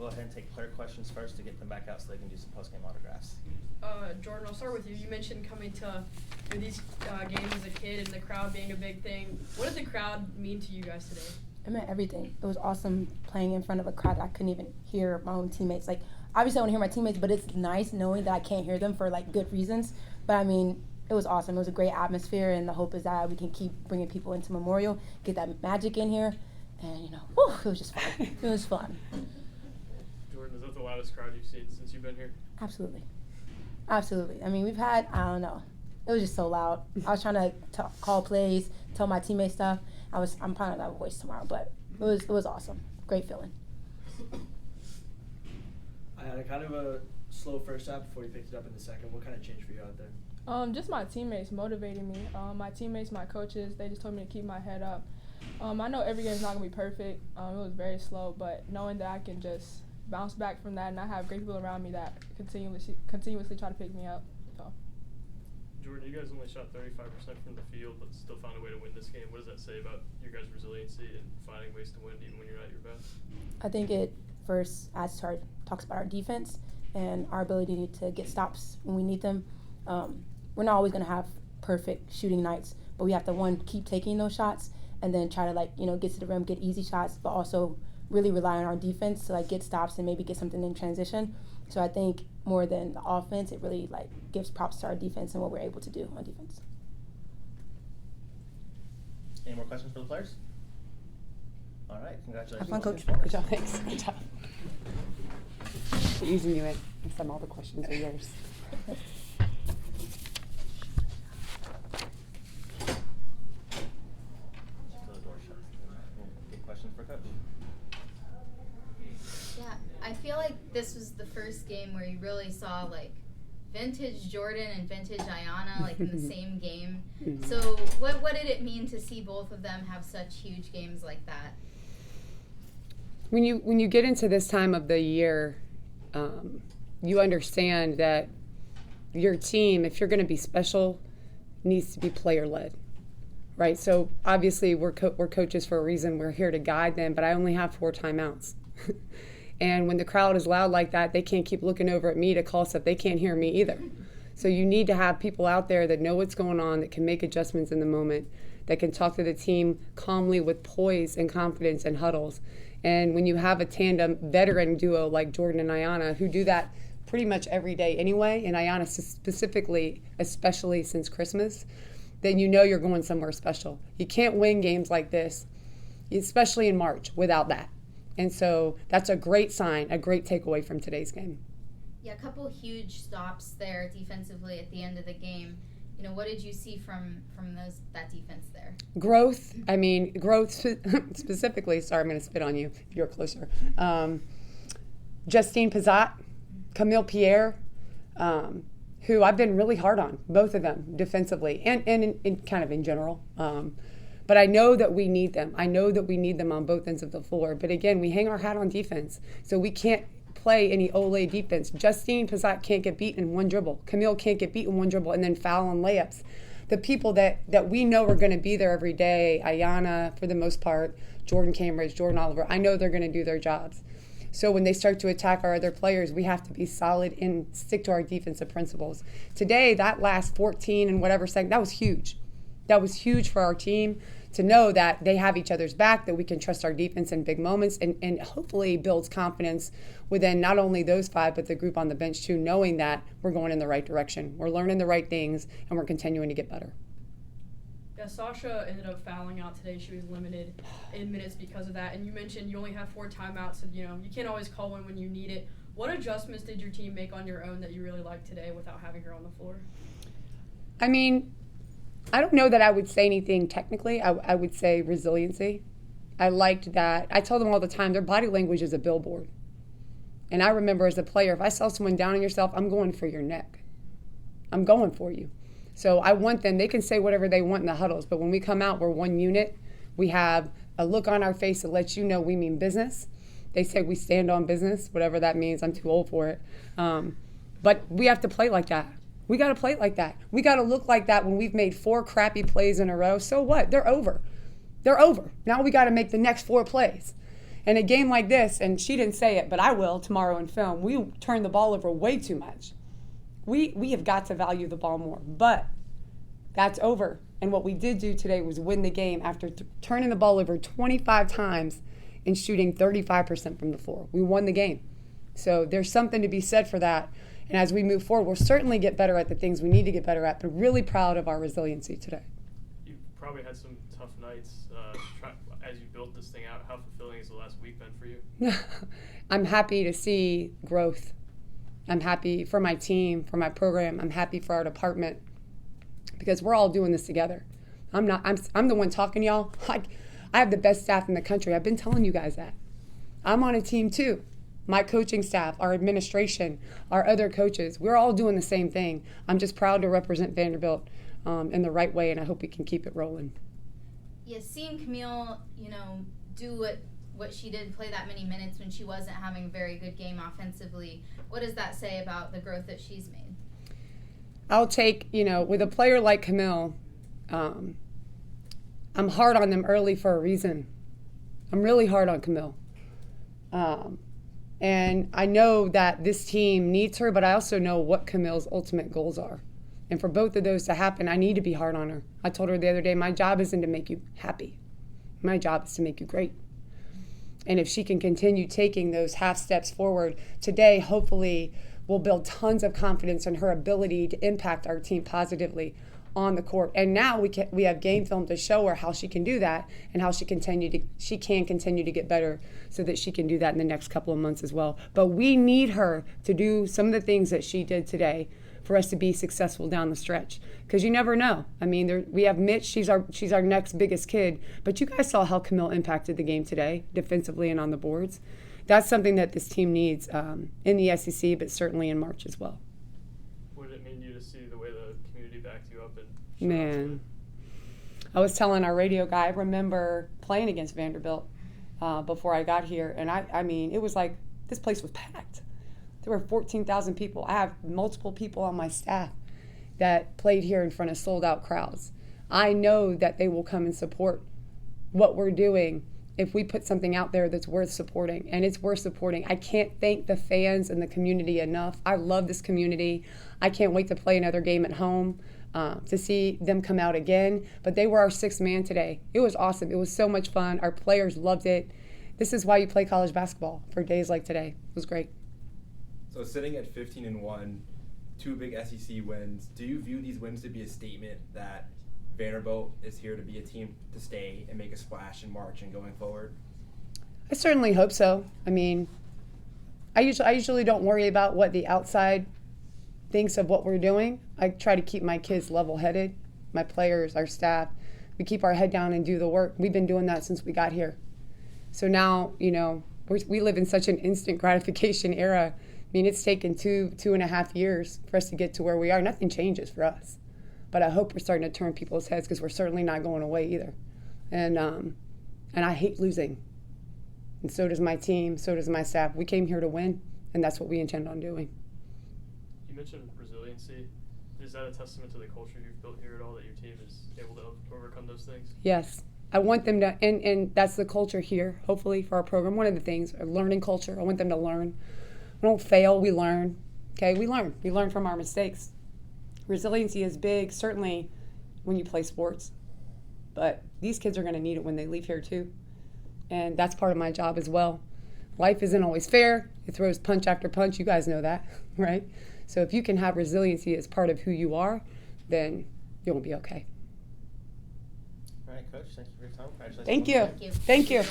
ahead and take player questions first to get them back out so they can do some post-game autographs. Jordyn, I'll start with you. You mentioned coming to these games as a kid and the crowd being a big thing. What did the crowd mean to you guys today? It meant everything. It was awesome playing in front of a crowd that I couldn't even hear my own teammates. Like, obviously I want to hear my teammates, but it's nice knowing that I can't hear them for, like, good reasons. But, I mean, it was awesome. It was a great atmosphere, and the hope is that we can keep bringing people into Memorial, get that magic in here, and, you know, whew, it was just fun. It was fun. Jordyn, is that the loudest crowd you've seen since you've been here? Absolutely. Absolutely. I mean, we've had, I don't know, it was just so loud. I was trying to call plays, tell my teammates stuff. I'm probably not have a voice tomorrow, but it was awesome. Great feeling. I had a kind of a slow first half before you picked it up in the second. What kind of changed for you out there? Just my teammates motivating me. My teammates, my coaches, they just told me to keep my head up. I know every game is not going to be perfect. It was very slow, but knowing that I can just bounce back from that and I have great people around me that continuously try to pick me up. So. Jordyn, you guys only shot 35% from the field, but still found a way to win this game. What does that say about your guys' resiliency and finding ways to win even when you're not at your best? I think it first talks about our defense and our ability to get stops when we need them. We're not always going to have perfect shooting nights, but we have to, one, keep taking those shots and then try to, get to the rim, get easy shots, but also really rely on our defense to, get stops and maybe get something in transition. So I think more than the offense, it really, gives props to our defense and what we're able to do on defense. Any more questions for the players? All right, congratulations. Have fun, Coach. Good job, thanks. Good job. We're easing you in. Next time all the questions are yours. Questions for Coach? Yeah, I feel like this was the first game where you really saw vintage Jordyn and vintage Iyana in the same game. So what did it mean to see both of them have such huge games like that? When you get into this time of the year, you understand that your team, if you're going to be special, needs to be player-led. Right, so obviously we're coaches for a reason. We're here to guide them, but I only have 4 timeouts. And when the crowd is loud like that, they can't keep looking over at me to call stuff. They can't hear me either. So you need to have people out there that know what's going on, that can make adjustments in the moment, that can talk to the team calmly with poise and confidence and huddles. And when you have a tandem veteran duo like Jordyn and Iyana, who do that pretty much every day anyway, and Iyana specifically, especially since Christmas, then you know you're going somewhere special. You can't win games like this, especially in March, without that. And so that's a great sign, a great takeaway from today's game. Yeah, a couple huge stops there defensively at the end of the game. What did you see from that defense there? Growth. Growth specifically. Sorry, I'm going to spit on you if you're closer. Justine Pizzat, Camille Pierre, who I've been really hard on, both of them defensively and in kind of in general. But I know that we need them. I know that we need them on both ends of the floor. But again, we hang our hat on defense. So we can't play any Ole defense. Justine Pizzat can't get beat in one dribble. Camille can't get beat in one dribble and then foul on layups. The people that we know are going to be there every day, Iyana for the most part, Jordyn Cambridge, Jordan Oliver, I know they're going to do their jobs. So when they start to attack our other players, we have to be solid and stick to our defensive principles. Today, that last 14 and whatever second, that was huge. That was huge for our team to know that they have each other's back, that we can trust our defense in big moments, and hopefully builds confidence within not only those 5, but the group on the bench too, knowing that we're going in the right direction. We're learning the right things, and we're continuing to get better. Yeah, Sasha ended up fouling out today. She was limited in minutes because of that. And you mentioned you only have 4 timeouts, and you can't always call one when you need it. What adjustments did your team make on your own that you really liked today without having her on the floor? I don't know that I would say anything technically. I would say resiliency. I liked that. I tell them all the time, their body language is a billboard. And I remember as a player, if I saw someone down on yourself, I'm going for your neck. I'm going for you. So I want them, they can say whatever they want in the huddles, but when we come out, we're one unit. We have a look on our face that lets you know we mean business. They say we stand on business, whatever that means. I'm too old for it. But we have to play like that. We got to play like that. We got to look like that when we've made 4 crappy plays in a row. So what? They're over. They're over. Now we got to make the next 4 plays. In a game like this, and she didn't say it, but I will tomorrow in film, we turn the ball over way too much. We have got to value the ball more, but that's over. And what we did do today was win the game after turning the ball over 25 times and shooting 35% from the floor. We won the game. So there's something to be said for that. And as we move forward, we'll certainly get better at the things we need to get better at, but really proud of our resiliency today. You probably had some tough nights as you built this thing out. How fulfilling has the last week been for you? I'm happy to see growth. I'm happy for my team, for my program. I'm happy for our department because we're all doing this together. I'm the one talking to y'all. I have the best staff in the country. I've been telling you guys that. I'm on a team too. My coaching staff, our administration, our other coaches, we're all doing the same thing. I'm just proud to represent Vanderbilt in the right way, and I hope we can keep it rolling. Yeah, seeing Camille, do what she did, play that many minutes when she wasn't having a very good game offensively, what does that say about the growth that she's made? I'll take, with a player like Camille, I'm hard on them early for a reason. I'm really hard on Camille. And I know that this team needs her, but I also know what Camille's ultimate goals are. And for both of those to happen, I need to be hard on her. I told her the other day, my job isn't to make you happy. My job is to make you great. And if she can continue taking those half steps forward, today hopefully we'll build tons of confidence in her ability to impact our team positively on the court. And now we have game film to show her how she can do that and how she can continue to get better so that she can do that in the next couple of months as well. But we need her to do some of the things that she did today for us to be successful down the stretch, because you never know. I mean, we have Mitch. She's our next biggest kid, but you guys saw how Camille impacted the game today, defensively and on the boards. That's something that this team needs in the SEC, but certainly in March as well. What did it mean to you to see the way the community backed you up? Man, I was telling our radio guy, I remember playing against Vanderbilt before I got here, and I mean, it was like this place was packed. There were 14,000 people. I have multiple people on my staff that played here in front of sold-out crowds. I know that they will come and support what we're doing if we put something out there that's worth supporting, and it's worth supporting. I can't thank the fans and the community enough. I love this community. I can't wait to play another game at home, to see them come out again. But they were our sixth man today. It was awesome. It was so much fun. Our players loved it. This is why you play college basketball, for days like today. It was great. So sitting at 15-1, 2 big SEC wins, do you view these wins to be a statement that Vanderbilt is here to be a team to stay and make a splash in March and going forward? I certainly hope so. I mean, I usually don't worry about what the outside thinks of what we're doing. I try to keep my kids level-headed, my players, our staff. We keep our head down and do the work. We've been doing that since we got here. So now, we live in such an instant gratification era. I mean, it's taken 2.5 years for us to get to where we are. Nothing changes for us. But I hope we're starting to turn people's heads, because we're certainly not going away either. And I hate losing. And so does my team, so does my staff. We came here to win, and that's what we intend on doing. You mentioned resiliency. Is that a testament to the culture you've built here at all, that your team is able to overcome those things? Yes. I want them to, and that's the culture here, hopefully, for our program. One of the things, a learning culture. I want them to learn. We don't fail, we learn. Okay, we learn. We learn from our mistakes. Resiliency is big, certainly when you play sports. But these kids are going to need it when they leave here too. And that's part of my job as well. Life isn't always fair. It throws punch after punch. You guys know that, right? So if you can have resiliency as part of who you are, then you'll be okay. All right, Coach. Thank you for your time. Congratulations. Thank you. Thank you. Thank you.